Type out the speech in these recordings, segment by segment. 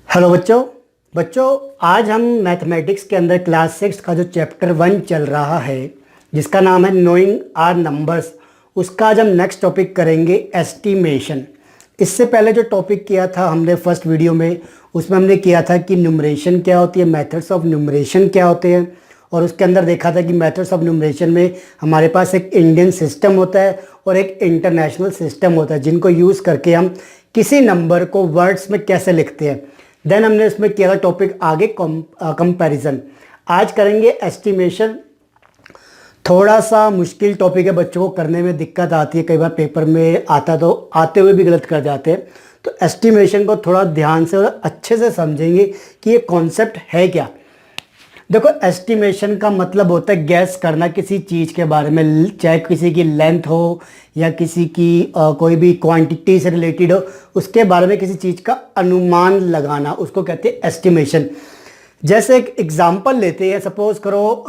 Hello बच्चों। आज हम मैथमेटिक्स के अंदर क्लास 6 का जो चैप्टर 1 चल रहा है जिसका नाम है नोइंग आर नंबर्स, उसका आज हम नेक्स्ट टॉपिक करेंगे एस्टिमेशन। इससे पहले जो टॉपिक किया था हमने फर्स्ट वीडियो में, उसमें हमने किया था कि न्यूमरेशन क्या होती है, मेथड्स ऑफ न्यूमरेशन क्या होते हैं, और उसके अंदर देखा था कि मेथड्स ऑफ न्यूमरेशन में हमारे पास एक इंडियन सिस्टम होता है और एक इंटरनेशनल सिस्टम होता है जिनको यूज़ करके हम किसी नंबर को वर्ड्स में कैसे लिखते हैं। देन हमने इसमें किया था टॉपिक आगे कंपैरिजन। आज करेंगे एस्टिमेशन। थोड़ा सा मुश्किल टॉपिक है, बच्चों को करने में दिक्कत आती है, कई बार पेपर में आता तो आते हुए भी गलत कर जाते हैं। तो एस्टिमेशन को थोड़ा ध्यान से और अच्छे से समझेंगे कि ये कॉन्सेप्ट है क्या। देखो, एस्टिमेशन का मतलब होता है गैस करना किसी चीज़ के बारे में, चाहे किसी की लेंथ हो या किसी की कोई भी क्वांटिटी से रिलेटेड हो, उसके बारे में किसी चीज़ का अनुमान लगाना, उसको कहते हैं एस्टिमेशन। जैसे एक एग्जांपल लेते हैं, सपोज करो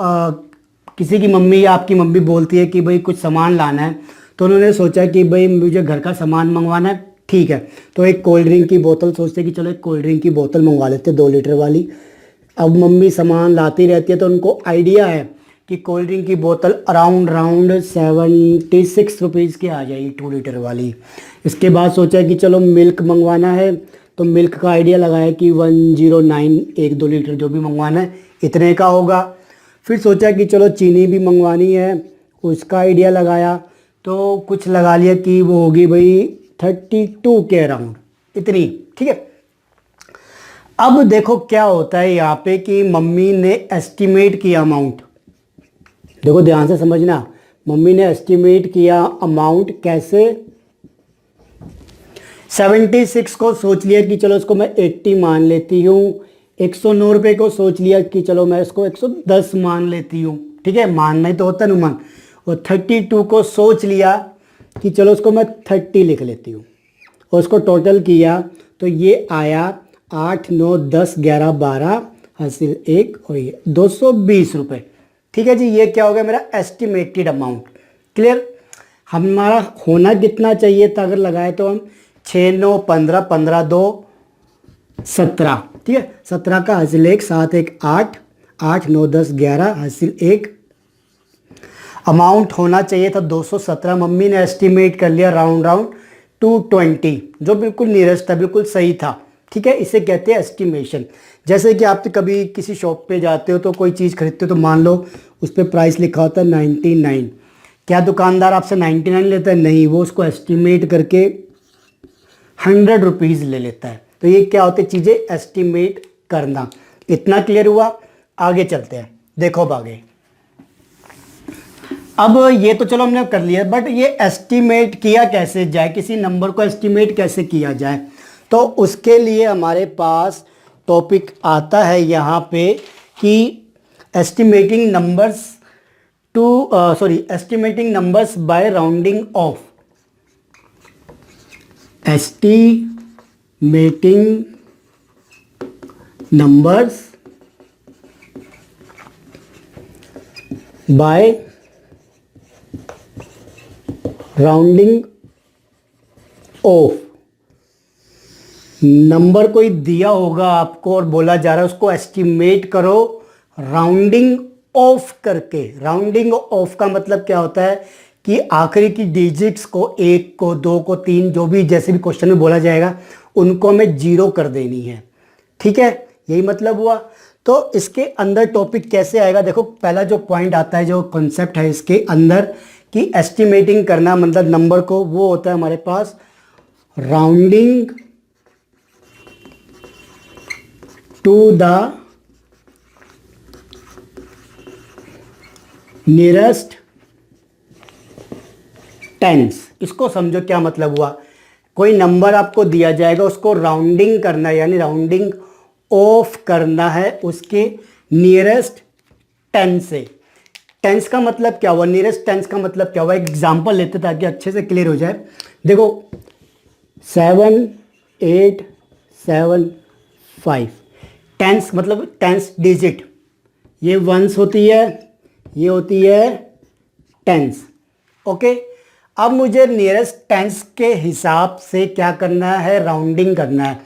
किसी की मम्मी या आपकी मम्मी बोलती है कि भाई कुछ सामान लाना है, तो उन्होंने सोचा कि भाई मुझे घर का सामान मंगवाना है, ठीक है। तो एक कोल्ड ड्रिंक की बोतल सोचते कि चलो एक कोल्ड ड्रिंक की बोतल मंगवा लेते 2 लीटर वाली। अब मम्मी सामान लाती रहती है तो उनको आइडिया है कि कोल्ड ड्रिंक की बोतल अराउंड 76 रुपीज़ की आ जाएगी 2 लीटर वाली। इसके बाद सोचा कि चलो मिल्क मंगवाना है, तो मिल्क का आइडिया लगाया कि 109 1-2 लीटर जो भी मंगवाना है इतने का होगा। फिर सोचा कि चलो चीनी भी मंगवानी है, उसका आइडिया लगाया तो कुछ लगा लिया कि वो होगी भाई 32 के अराउंड इतनी, ठीक है। अब देखो क्या होता है यहाँ पे कि मम्मी ने एस्टिमेट किया अमाउंट। देखो ध्यान से समझना, मम्मी ने एस्टिमेट किया अमाउंट कैसे। 76 को सोच लिया कि चलो इसको मैं 80 मान लेती हूँ। 109 रुपये को सोच लिया कि चलो मैं इसको 110 मान लेती हूँ, ठीक है, मानना ही तो होता है अनुमान। और 32 को सोच लिया कि चलो इसको मैं 30 लिख लेती हूँ, और उसको टोटल किया तो ये आया 8 9 10 11 12 हासिल 1 और ये 220 रुपये, ठीक है जी। ये क्या हो गया मेरा एस्टिमेटेड अमाउंट। क्लियर। हमारा होना कितना चाहिए था अगर लगाए तो हम 6 9 15 15 2 17, ठीक है। 17 का हासिल 1 7 1 8 8 9 10 11 हासिल 1। अमाउंट होना चाहिए था 217। मम्मी ने एस्टिमेट कर लिया राउंड 220, जो बिल्कुल नियरेस्ट था, बिल्कुल सही था, ठीक है। इसे कहते हैं एस्टिमेशन। जैसे कि आप कभी किसी शॉप पे जाते हो तो कोई चीज़ खरीदते हो तो मान लो उस पर प्राइस लिखा होता है 99। क्या दुकानदार आपसे 99 लेता है? नहीं, वो उसको एस्टिमेट करके 100 रुपीज़ ले लेता है। तो ये क्या होते हैं चीज़ें, एस्टिमेट करना। इतना क्लियर हुआ। आगे चलते हैं, देखो अब आगे। अब ये तो चलो हमने कर लिया, बट ये एस्टिमेट किया कैसे जाए, किसी नंबर को एस्टिमेट कैसे किया जाए, तो उसके लिए हमारे पास टॉपिक आता है यहाँ पे कि estimating numbers by rounding off. Estimating numbers by rounding off. Number कोई दिया होगा आपको और बोला जा रहा है उसको एस्टिमेट करो राउंडिंग ऑफ करके। राउंडिंग ऑफ का मतलब क्या होता है कि आखिरी की डिजिट्स को, 1 को 2 को 3, जो भी जैसे भी क्वेश्चन में बोला जाएगा उनको हमें 0 कर देनी है, ठीक है। यही मतलब हुआ। तो इसके अंदर टॉपिक कैसे आएगा, देखो पहला जो पॉइंट आता है, जो कॉन्सेप्ट है इसके अंदर कि एस्टिमेटिंग करना मतलब नंबर को, वो होता है हमारे पास rounding to the nearest tens. इसको समझो क्या मतलब हुआ। कोई नंबर आपको दिया जाएगा, उसको राउंडिंग करना है, यानी राउंडिंग ऑफ करना है उसके नियरेस्ट टेंस से। टेंस का मतलब क्या हुआ, नियरेस्ट टेंस का मतलब क्या हुआ, एक एग्जांपल लेते ताकि अच्छे से क्लियर हो जाए। देखो 7 8 7 5, टेंस मतलब टेंस डिजिट, ये वंस होती है, ये होती है टेंस, ओके। अब मुझे नियरेस्ट टेंस के हिसाब से क्या करना है, राउंडिंग करना है।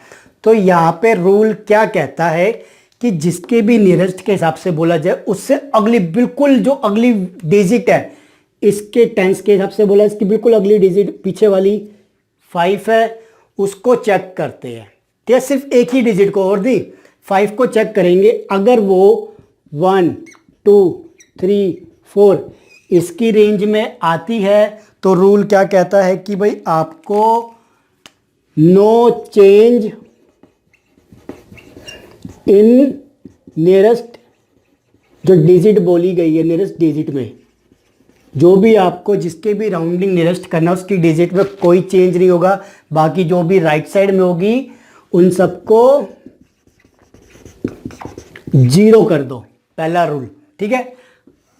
तो यहाँ पे रूल क्या कहता है कि जिसके भी नियरेस्ट के हिसाब से बोला जाए उससे अगली बिल्कुल जो अगली डिजिट है इसके टेंस के हिसाब से बोला, इसकी बिल्कुल अगली डिजिट पीछे वाली 5 है उसको चेक करते हैं। ठीक है, सिर्फ एक ही डिजिट को और दी 5 को चेक करेंगे, अगर वो 1 2 3 4 इसकी रेंज में आती है तो रूल क्या कहता है कि भाई आपको नो चेंज इन नियरेस्ट जो डिजिट बोली गई है, नियरेस्ट डिजिट में जो भी आपको जिसके भी राउंडिंग नियरेस्ट करना उसकी डिजिट में कोई चेंज नहीं होगा, बाकी जो भी राइट साइड में होगी उन सबको 0 कर दो, पहला रूल। ठीक है,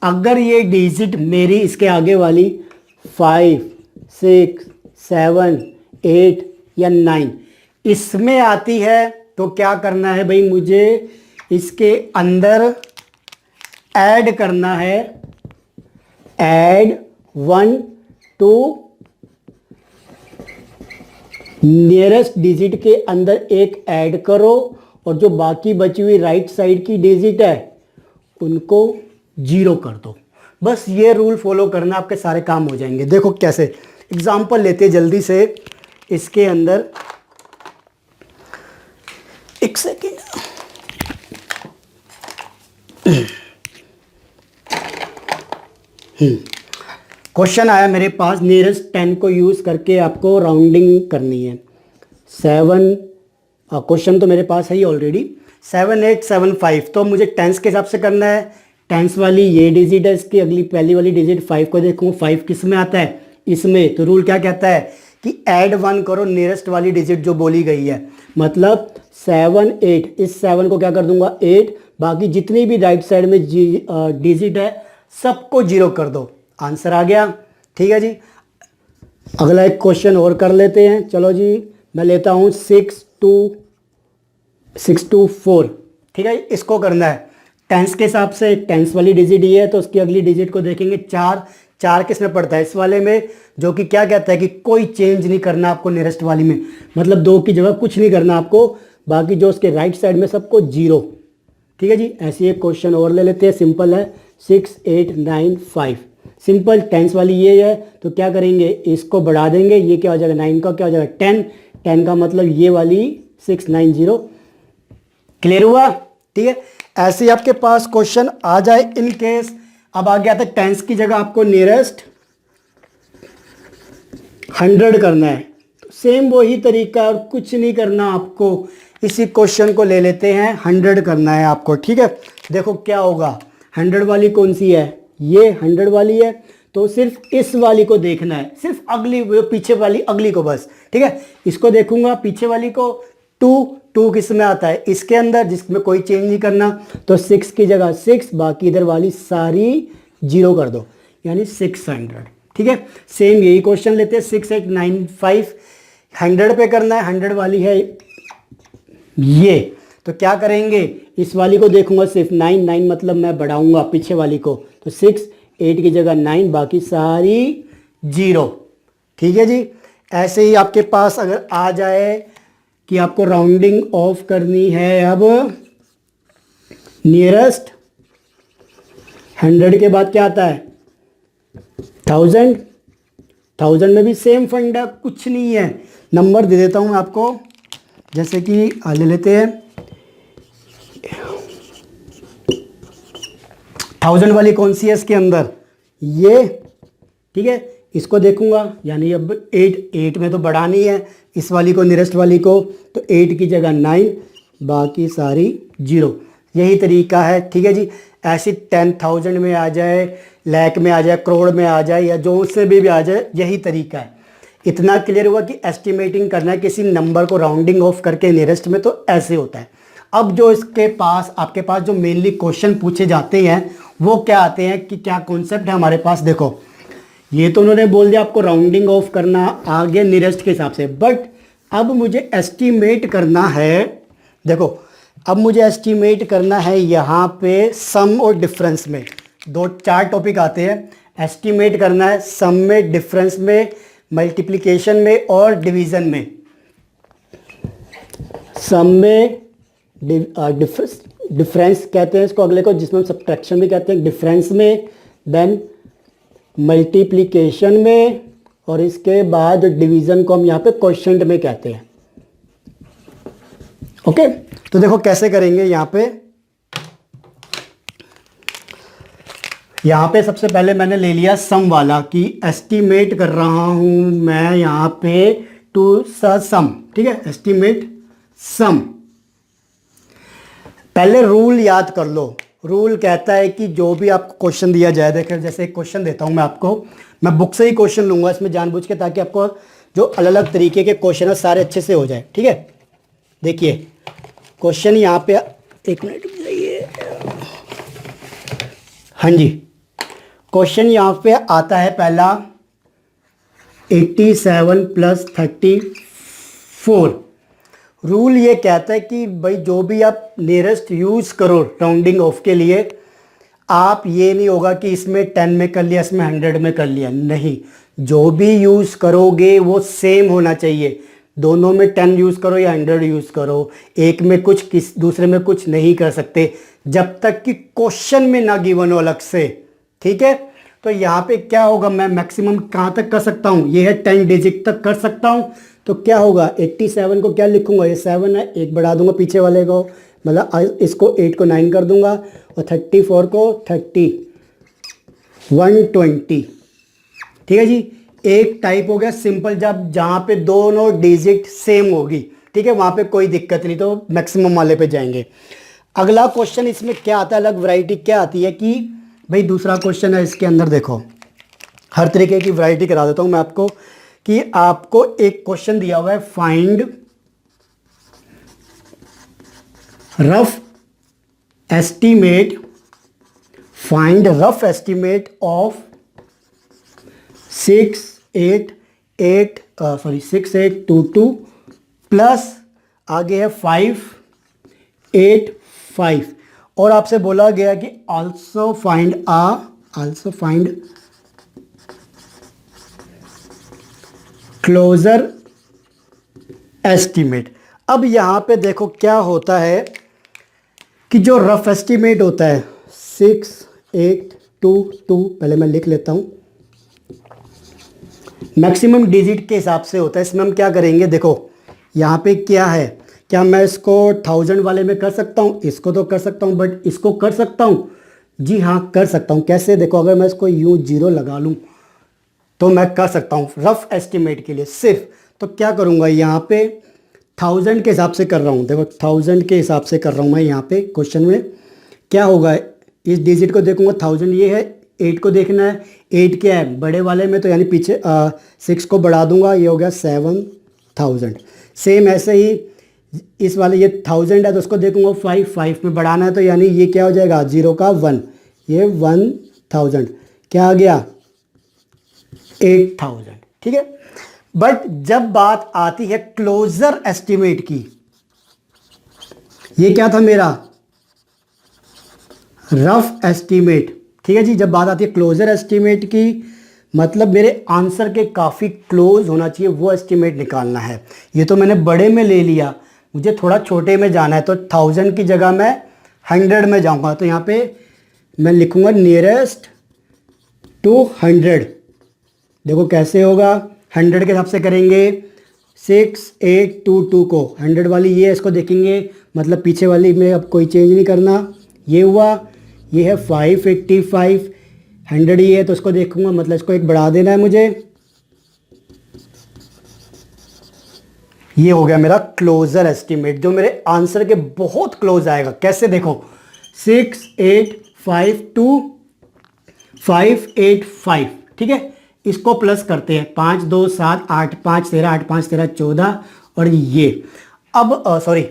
अगर ये डिजिट मेरी इसके आगे वाली 5 6 7 8 या 9 इसमें आती है तो क्या करना है भाई, मुझे इसके अंदर ऐड करना है, ऐड 1 टू नियरेस्ट डिजिट के अंदर एक ऐड करो और जो बाकी बची हुई राइट साइड की डिजिट है उनको 0 कर दो। बस ये रूल फॉलो करना, आपके सारे काम हो जाएंगे। देखो कैसे, एग्जांपल लेते हैं जल्दी से। इसके अंदर एक सेकेंड, क्वेश्चन आया मेरे पास, नियरेस्ट 10 को यूज करके आपको राउंडिंग करनी है। 7 क्वेश्चन तो मेरे पास है ही ऑलरेडी, 7 8 7 5 तो मुझे टेंस के हिसाब से करना है। टेंस वाली ये डिजिट है, इसकी अगली पहली वाली डिजिट 5 को देखूँ 5 किस में आता है, इसमें। तो रूल क्या कहता है कि ऐड 1 करो नियरेस्ट वाली डिजिट जो बोली गई है, मतलब 7 8, इस 7 को क्या कर दूंगा 8, बाकी जितनी भी राइट साइड में डिजिट है सबको 0 कर दो। आंसर आ गया। ठीक है जी, अगला एक क्वेश्चन और कर लेते हैं। चलो जी, मैं लेता हूँ 6 2 4। ठीक है, इसको करना है टेंस के हिसाब से। टेंस वाली डिजिट ये है तो उसकी अगली डिजिट को देखेंगे 4 किस में पड़ता है, इस वाले में, जो कि क्या कहता है कि कोई चेंज नहीं करना आपको नियरेस्ट वाली में, मतलब 2 की जगह कुछ नहीं करना आपको, बाकी जो उसके राइट साइड में सबको 0। ठीक है जी, ऐसे एक क्वेश्चन और ले लेते हैं, सिंपल है। 6 8 9 5 सिंपल, टेंस वाली ये है तो क्या करेंगे, इसको बढ़ा देंगे, ये क्या हो जाएगा 9 का क्या हो जाएगा 10 का मतलब ये वाली 6 9 0। क्लियर हुआ? ठीक है, ऐसे ही आपके पास क्वेश्चन आ जाए इन केस। अब आ गया था टेंस की जगह आपको नियरेस्ट 100 करना है, सेम वही तरीका और कुछ नहीं करना आपको। इसी क्वेश्चन को ले लेते हैं, 100 करना है आपको। ठीक है, देखो क्या होगा, 100 वाली कौन सी है, ये 100 वाली है, तो सिर्फ इस वाली को देखना है, सिर्फ अगली पीछे वाली अगली को बस। ठीक है, इसको देखूंगा पीछे वाली को। 2 किस में आता है, इसके अंदर, जिसमें कोई चेंज नहीं करना, तो 6 की जगह 6, बाकी इधर वाली सारी 0 कर दो, यानी 600। ठीक है, सेम यही क्वेश्चन लेते हैं। 6 8 9 5 100 पे करना है, 100 वाली है ये, तो क्या करेंगे, इस वाली को देखूंगा सिर्फ 9 मतलब मैं बढ़ाऊंगा पीछे वाली को, तो 6 8 की जगह 9, बाकी सारी 0। ठीक है जी, ऐसे ही आपके पास अगर आ जाए कि आपको राउंडिंग ऑफ करनी है, अब नियरेस्ट 100 के बाद क्या आता है 1000 में भी सेम फंडा, कुछ नहीं है। नंबर दे देता हूं मैं आपको, जैसे कि ले लेते हैं 1000 वाली कौन सी है इसके अंदर, ये। ठीक है, इसको देखूंगा, यानी अब 8 में तो बढ़ानी है इस वाली को, नियरेस्ट वाली को, तो 8 की जगह 9, बाकी सारी 0। यही तरीका है। ठीक है जी, ऐसी 10,000 में आ जाए, लाख में आ जाए, करोड़ में आ जाए, या जो उससे भी आ जाए, यही तरीका है। इतना क्लियर हुआ कि एस्टिमेटिंग करना है किसी नंबर को राउंडिंग ऑफ करके नियरेस्ट में, तो ऐसे होता है। अब जो इसके पास आपके पास जो मेनली क्वेश्चन पूछे जाते हैं वो क्या आते हैं, कि क्या कॉन्सेप्ट है हमारे पास। देखो, ये तो उन्होंने बोल दिया आपको राउंडिंग ऑफ करना आगे नियरेस्ट के हिसाब से, बट अब मुझे एस्टिमेट करना है। देखो, अब मुझे एस्टिमेट करना है यहाँ पे सम और डिफरेंस में, 4 टॉपिक आते हैं। एस्टिमेट करना है सम में, डिफरेंस में, मल्टीप्लिकेशन में और डिवीज़न में। सम में डिफरेंस कहते हैं इसको अगले को, जिसमें हम सब्ट्रैक्शन भी कहते हैं, डिफरेंस में, देन मल्टीप्लिकेशन में, और इसके बाद डिवीज़न को हम यहाँ पे क्वोशिएंट में कहते हैं। ओके, तो देखो कैसे करेंगे। यहाँ पे सबसे पहले मैंने ले लिया सम वाला कि एस्टीमेट कर रहा हूँ मैं यहाँ पे टू सम, ठीक है, एस्टीमेट सम। पहले रूल याद कर लो। रूल कहता है कि जो भी आपको क्वेश्चन दिया जाए, देखिए जैसे एक क्वेश्चन देता हूँ मैं आपको, मैं बुक से ही क्वेश्चन लूँगा इसमें जानबूझ के, ताकि आपको जो अलग अलग तरीके के क्वेश्चन है सारे अच्छे से हो जाए, ठीक है। देखिए क्वेश्चन यहाँ पे, एक मिनट जाइए, हाँ जी, क्वेश्चन यहाँ पे आता है पहला 87 + 34। रूल ये कहता है कि भाई जो भी आप नियरेस्ट यूज़ करो राउंडिंग ऑफ के लिए, आप ये नहीं होगा कि इसमें 10 में कर लिया, इसमें 100 में कर लिया, नहीं, जो भी यूज़ करोगे वो सेम होना चाहिए। दोनों में 10 यूज़ करो या 100 यूज़ करो, एक में कुछ दूसरे में कुछ नहीं कर सकते जब तक कि क्वेश्चन में ना गिवन हो अलग से, ठीक है। तो यहाँ पे क्या होगा, मैं मैक्सिमम कहाँ तक कर सकता हूँ, ये है 10 डिजिट तक कर सकता हूँ। तो क्या होगा, 87 को क्या लिखूंगा, ये 7 है, एक बढ़ा दूंगा पीछे वाले को, मतलब इसको 8 को 9 कर दूंगा, और 34 को 30, 120, ठीक है जी। एक टाइप हो गया सिंपल, जब जहाँ पे दोनों डिजिट सेम होगी, ठीक है, वहाँ पे कोई दिक्कत नहीं, तो मैक्सिमम वाले पे जाएंगे। अगला क्वेश्चन इसमें क्या आता है, अलग वैरायटी क्या आती है कि भाई दूसरा क्वेश्चन है इसके अंदर, देखो हर तरीके की वैरायटी करा देता हूँ मैं आपको, कि आपको एक क्वेश्चन दिया हुआ है, find rough estimate of 6822 plus आगे है 585, और आपसे बोला गया कि आल्सो फाइंड क्लोजर एस्टीमेट। अब यहाँ पे देखो क्या होता है कि जो रफ एस्टीमेट होता है 6822, पहले मैं लिख लेता हूँ, मैक्सिमम डिजिट के हिसाब से होता है। इसमें हम क्या करेंगे, देखो यहाँ पे क्या है, क्या मैं इसको 1000 वाले में कर सकता हूँ, इसको तो कर सकता हूँ, बट इसको कर सकता हूँ, जी हाँ कर सकता हूँ। कैसे, देखो अगर मैं इसको यूँ 0 लगा लूँ तो मैं कर सकता हूँ रफ एस्टीमेट के लिए सिर्फ। तो क्या करूँगा, यहाँ पे 1000 के हिसाब से कर रहा हूँ, देखो 1000 के हिसाब से कर रहा हूँ मैं यहाँ पे क्वेश्चन में। क्या होगा, इस डिजिट को देखूँगा, 1000 ये है, 8 को देखना है, 8 क्या है बड़े वाले में, तो यानी पीछे 6 को बढ़ा दूंगा, ये हो गया 7000। सेम ऐसे ही इस वाले, ये 1000 है तो उसको देखूंगा 5 में बढ़ाना है, तो यानी ये क्या हो जाएगा, 0 का 1, ये 1000, क्या आ गया 8000, ठीक है। बट जब बात आती है क्लोजर एस्टीमेट की, ये क्या था मेरा रफ एस्टीमेट, ठीक है जी। जब बात आती है क्लोजर एस्टीमेट की, मतलब मेरे आंसर के काफ़ी क्लोज होना चाहिए, वो एस्टीमेट निकालना है। ये तो मैंने बड़े में ले लिया, मुझे थोड़ा छोटे में जाना है, तो 1000 की जगह मैं 100 में जाऊंगा। तो यहाँ पे मैं लिखूंगा नियरेस्ट टू 100। देखो कैसे होगा, 100 के हिसाब से करेंगे, 6822 को 100 वाली ये, इसको देखेंगे, मतलब पीछे वाली में अब कोई चेंज नहीं करना, ये हुआ, ये है 585, 100 ये है तो इसको देखूंगा, मतलब इसको एक बढ़ा देना है मुझे, ये हो गया मेरा क्लोजर एस्टीमेट, जो मेरे आंसर के बहुत क्लोज आएगा। कैसे, देखो 6852585, ठीक है, इसको प्लस करते हैं, 5 2 7 8 5 13 8 5 13 14, और ये अब सॉरी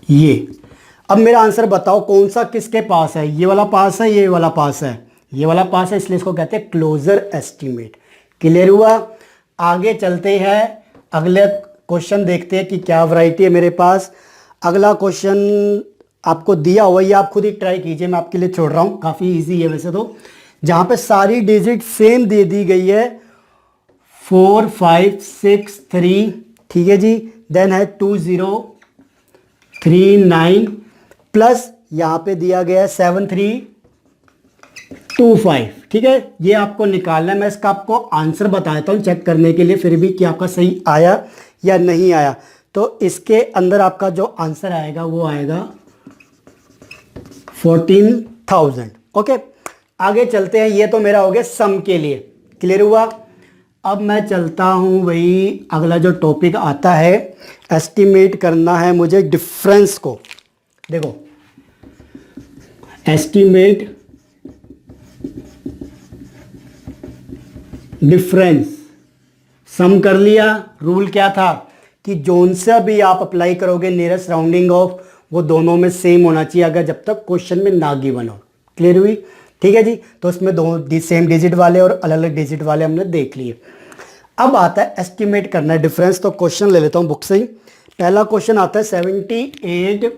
ये, अब मेरा आंसर बताओ कौन सा किसके पास है, ये वाला पास है, ये वाला पास है, ये वाला पास है, इसलिए इसको कहते हैं क्लोजर एस्टीमेट। क्लियर हुआ। आगे चलते हैं, अगले क्वेश्चन देखते हैं कि क्या वैरायटी है मेरे पास। अगला क्वेश्चन आपको दिया हुआ, ये आप खुद ही ट्राई कीजिए, मैं आपके लिए छोड़ रहा हूँ, काफ़ी इजी है वैसे तो, जहाँ पे सारी डिजिट सेम दे दी गई है, 4 5 6 3, ठीक है जी, देन है 2039 प्लस यहाँ पे दिया गया है 7325। ठीक है, ये आपको निकालना है। मैं इसका आपको आंसर बता देता हूँ चेक करने के लिए फिर भी कि आपका सही आया या नहीं आया। तो इसके अंदर आपका जो आंसर आएगा वो आएगा 14,000। ओके, आगे चलते हैं। ये तो मेरा हो गया सम के लिए, क्लियर हुआ। अब मैं चलता हूँ वही अगला जो टॉपिक आता है, एस्टिमेट करना है मुझे डिफरेंस को। देखो, एस्टिमेट डिफरेंस, सम कर लिया। रूल क्या था कि जोन सा भी आप अप्लाई करोगे नियरेस्ट राउंडिंग ऑफ, वो दोनों में सेम होना चाहिए अगर जब तक क्वेश्चन में ना गिवन हो। क्लियर हुई? ठीक है जी। तो उसमें दो सेम डिजिट वाले और अलग अलग डिजिट वाले हमने देख लिए। अब आता है एस्टिमेट करना है डिफरेंस। तो क्वेश्चन ले लेता हूं बुक से ही। पहला क्वेश्चन आता है 78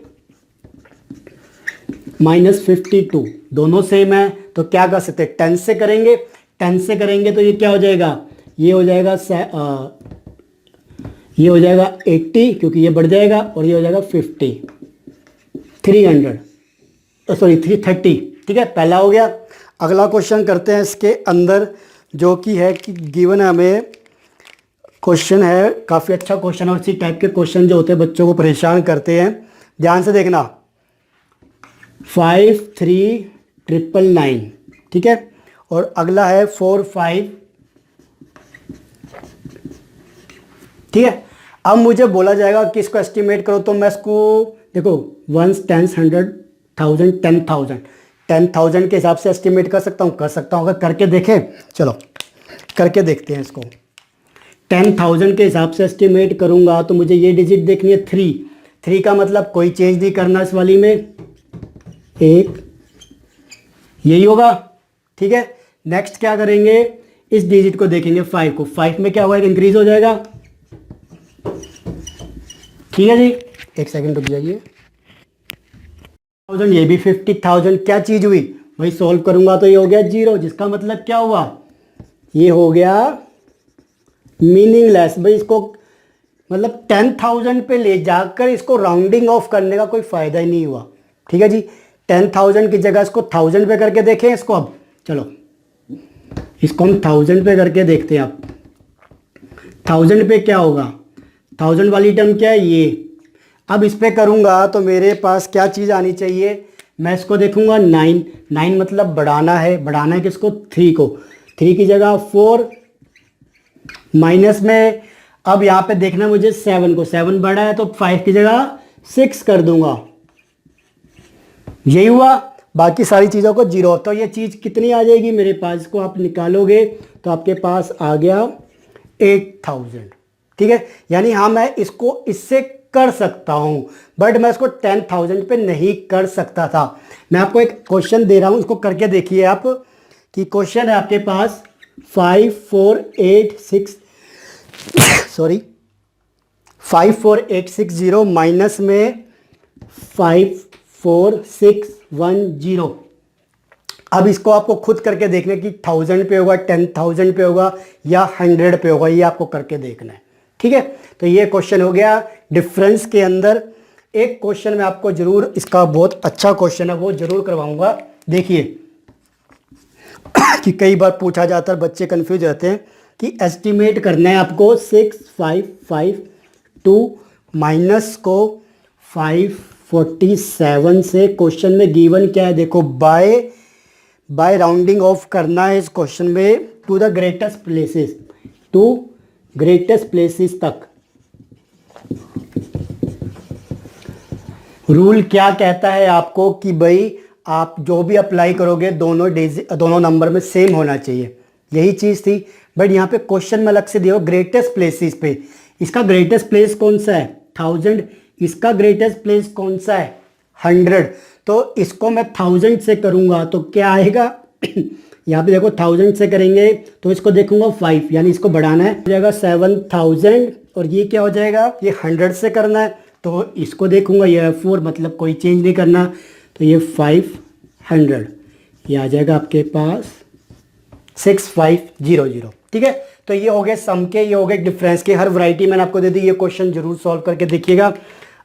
माइनस 52, दोनों सेम है तो क्या कर सकते हैं, 10 से करेंगे। 10 से करेंगे तो ये क्या हो जाएगा, ये हो जाएगा 80 क्योंकि ये बढ़ जाएगा, और ये हो जाएगा 50, 330। ठीक है, पहला हो गया। अगला क्वेश्चन करते हैं इसके अंदर, जो कि है कि गिवन है हमें क्वेश्चन है, काफ़ी अच्छा क्वेश्चन है। इसी टाइप के क्वेश्चन जो होते हैं बच्चों को परेशान करते हैं, ध्यान से देखना। 53,999, ठीक है, और अगला है 45। ठीक है, अब मुझे बोला जाएगा कि इसको एस्टिमेट करो, तो मैं इसको देखो 1 10 100 1000 10,000 10,000 के हिसाब से एस्टिमेट कर सकता हूँ, अगर करके देखें। चलो करके देखते हैं इसको। 10,000 के हिसाब से एस्टिमेट करूँगा तो मुझे ये डिजिट देखनी है 3 का मतलब कोई चेंज नहीं करना इस वाली में, 1 यही होगा। ठीक है, नेक्स्ट क्या करेंगे, इस डिजिट को देखेंगे 5 को। 5 में क्या होगा, इंक्रीज हो जाएगा। ठीक है जी, एक सेकंड रुक जाइए। 1000, ये भी 50,000, क्या चीज हुई, वही सॉल्व करूंगा तो ये हो गया 0, जिसका मतलब क्या हुआ, ये हो गया मीनिंगलेस। भाई इसको मतलब 10,000 पे ले जाकर इसको राउंडिंग ऑफ करने का कोई फायदा ही नहीं हुआ। ठीक है जी, 10,000 की जगह इसको 1000 पे करके देखें इसको। अब चलो इसको हम 1000 पे करके देखते हैं। अब 1000 पे क्या होगा, 1000 वाली टर्म क्या है, ये। अब इस पे करूँगा तो मेरे पास क्या चीज़ आनी चाहिए, मैं इसको देखूँगा 9 मतलब बढ़ाना है किसको, 3 को। 3 की जगह 4 माइनस में, अब यहाँ पे देखना मुझे 7 को, 7 बढ़ा है तो 5 की जगह 6 कर दूंगा, यही हुआ। बाकी सारी चीज़ों को 0। तो ये चीज़ कितनी आ जाएगी मेरे पास, इसको आप निकालोगे तो आपके पास आ गया 8,000। ठीक है, यानी हाँ मैं इसको इससे कर सकता हूँ, बट मैं इसको 10,000 पे नहीं कर सकता था। मैं आपको एक क्वेश्चन दे रहा हूँ, इसको करके देखिए आप, कि क्वेश्चन है आपके पास 54860 माइनस में 54610। अब इसको आपको खुद करके देखना कि 1000 पे होगा, 10,000 पे होगा या 100 पे होगा, ये आपको करके देखना है। ठीक है, तो ये क्वेश्चन हो गया डिफरेंस के अंदर। एक क्वेश्चन मैं आपको जरूर, इसका बहुत अच्छा क्वेश्चन है, वो जरूर करवाऊंगा। देखिए कि कई बार पूछा जाता है, बच्चे कंफ्यूज रहते हैं कि एस्टिमेट करना है आपको 6552 माइनस को 547 से। क्वेश्चन में गिवन क्या है, देखो बाय राउंडिंग ऑफ करना है इस क्वेश्चन में टू द ग्रेटेस्ट प्लेसेस तक। रूल क्या कहता है आपको कि भाई आप जो भी अप्लाई करोगे दोनों नंबर में सेम होना चाहिए, यही चीज़ थी। बट यहाँ पे क्वेश्चन में अलग से दिया ग्रेटेस्ट प्लेसेस पे। इसका ग्रेटेस्ट प्लेस कौन सा है, 1000। इसका ग्रेटेस्ट प्लेस कौन सा है, 100। तो इसको मैं 1000 से करूँगा तो क्या आएगा यहाँ पे देखो 1000 से करेंगे तो इसको देखूंगा 5, यानी इसको बढ़ाना है, हो जाएगा 7000। और ये क्या हो जाएगा, ये 100 से करना है तो इसको देखूंगा, ये 4 मतलब कोई चेंज नहीं करना, तो ये 500, ये आ जाएगा आपके पास 6500। ठीक है, तो ये हो गए सम के, ये हो गए डिफरेंस के। हर वैरायटी मैंने आपको दे दी, ये क्वेश्चन जरूर सॉल्व करके देखिएगा।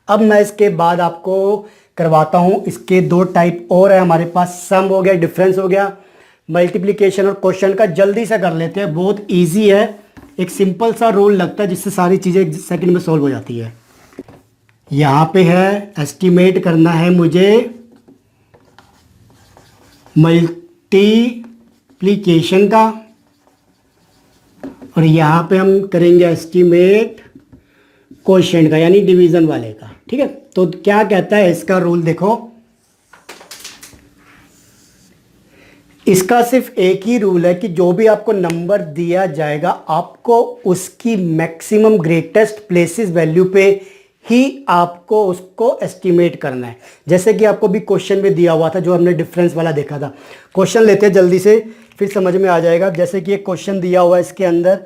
अब मैं इसके बाद आपको करवाता हूँ इसके दो टाइप और है हमारे पास, सम हो गया, डिफरेंस हो गया, मल्टीप्लिकेशन और क्वेश्चन का जल्दी से कर लेते हैं, बहुत ईजी है। एक सिंपल सा रूल लगता है जिससे सारी चीज़ें 1 सेकंड में सॉल्व हो जाती है। यहाँ पे है एस्टिमेट करना है मुझे मल्टीप्लिकेशन का, और यहाँ पे हम करेंगे एस्टिमेट क्वोशिएंट का, यानी डिवीजन वाले का। ठीक है, तो क्या कहता है इसका रूल देखो, इसका सिर्फ एक ही रूल है कि जो भी आपको नंबर दिया जाएगा आपको उसकी मैक्सिमम ग्रेटेस्ट प्लेसेस वैल्यू पे ही आपको उसको एस्टिमेट करना है। जैसे कि आपको भी क्वेश्चन में दिया हुआ था जो हमने डिफरेंस वाला देखा था। क्वेश्चन लेते हैं जल्दी से, फिर समझ में आ जाएगा। जैसे कि एक क्वेश्चन दिया हुआ है इसके अंदर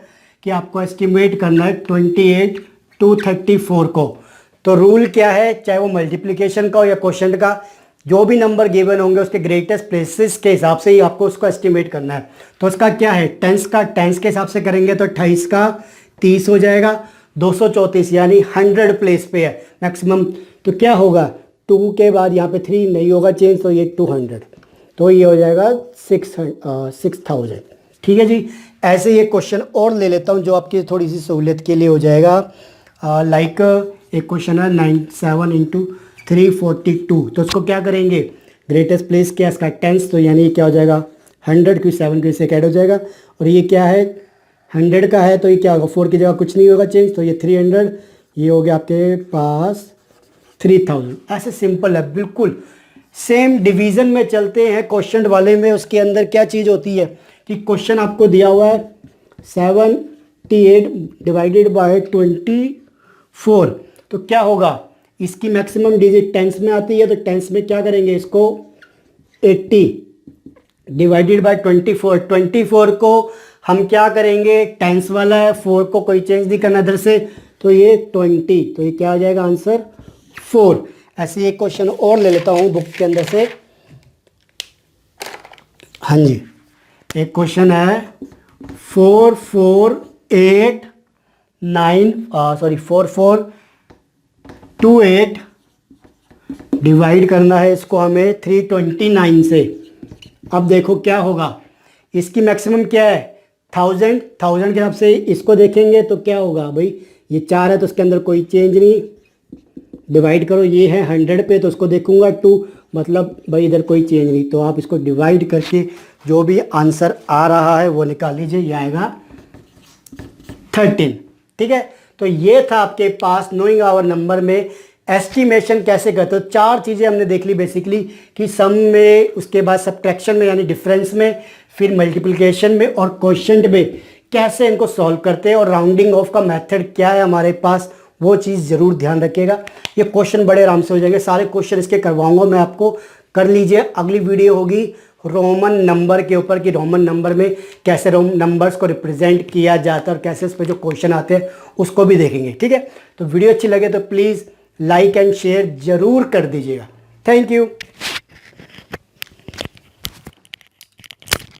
कि आपको एस्टिमेट करना है 28 to 34 को। तो रूल क्या है, चाहे वो मल्टीप्लिकेशन का हो या क्वोशिएंट का, जो भी नंबर गिवन होंगे उसके ग्रेटेस्ट प्लेसेस के हिसाब से ही आपको उसको एस्टिमेट करना है। तो उसका क्या है, टेंस का टेंस के हिसाब से करेंगे तो 28 का 30 हो जाएगा, 234 यानी 100 प्लेस पे है मैक्सिमम। तो क्या होगा, 2 के बाद यहाँ पे 3 नहीं होगा चेंज, तो ये 200, तो ये हो जाएगा 6000। ठीक है जी। ऐसे ये क्वेश्चन और ले लेता हूँ जो आपकी थोड़ी सी सहूलियत के लिए हो जाएगा। लाइक एक क्वेश्चन है 97 × 342, तो उसको क्या करेंगे, ग्रेटेस्ट प्लेस क्या है इसका, टेंस, तो यानी क्या हो जाएगा 100 की 7 की से ऐड हो जाएगा। और ये क्या है 100 का है, तो ये क्या होगा 4 की जगह कुछ नहीं होगा चेंज, तो ये 300, ये हो गया आपके पास 3000। ऐसे सिंपल है बिल्कुल। सेम डिवीज़न में चलते हैं क्वेश्चन वाले में। उसके अंदर क्या चीज़ होती है कि क्वेश्चन आपको दिया हुआ है 78 डिवाइडेड बाय 24, तो क्या होगा, इसकी मैक्सिमम डिजिट टेंस में आती है, तो टेंस में क्या करेंगे, इसको 80 डिवाइडेड बाय 24 को हम क्या करेंगे, टेंस वाला है, 4 को कोई चेंज नहीं करना इधर से, तो ये 20, तो ये क्या आ जाएगा आंसर 4। ऐसे एक क्वेश्चन और ले लेता हूँ बुक के अंदर से। हाँ जी, एक क्वेश्चन है 4428 डिवाइड करना है इसको हमें 329 से। अब देखो क्या होगा, इसकी मैक्सिमम क्या है 1000 के हिसाब से इसको देखेंगे तो क्या होगा भाई, ये 4 है तो उसके अंदर कोई चेंज नहीं, डिवाइड करो, ये है 100 पे तो उसको देखूंगा 2, मतलब भाई इधर कोई चेंज नहीं, तो आप इसको डिवाइड करके जो भी आंसर आ रहा है वो निकाल लीजिए, ये आएगा 13। ठीक है, तो ये था आपके पास नोइंग आवर नंबर में एस्टिमेशन कैसे करते हो। 4 चीज़ें हमने देख ली बेसिकली, कि सम में, उसके बाद सब्ट्रैक्शन में यानी डिफरेंस में, फिर मल्टीप्लिकेशन में और क्वोशिएंट में कैसे इनको सॉल्व करते हैं, और राउंडिंग ऑफ का मेथड क्या है हमारे पास, वो चीज़ ज़रूर ध्यान रखिएगा। ये क्वेश्चन बड़े आराम से हो जाएंगे, सारे क्वेश्चन इसके करवाऊंगा मैं आपको, कर लीजिए। अगली वीडियो होगी रोमन नंबर के ऊपर, कि रोमन नंबर में कैसे नंबर्स को रिप्रेजेंट किया जाता है और कैसे इस पर जो क्वेश्चन आते हैं उसको भी देखेंगे। ठीक है, तो वीडियो अच्छी लगे तो प्लीज़ लाइक एंड शेयर ज़रूर कर दीजिएगा। Thank you.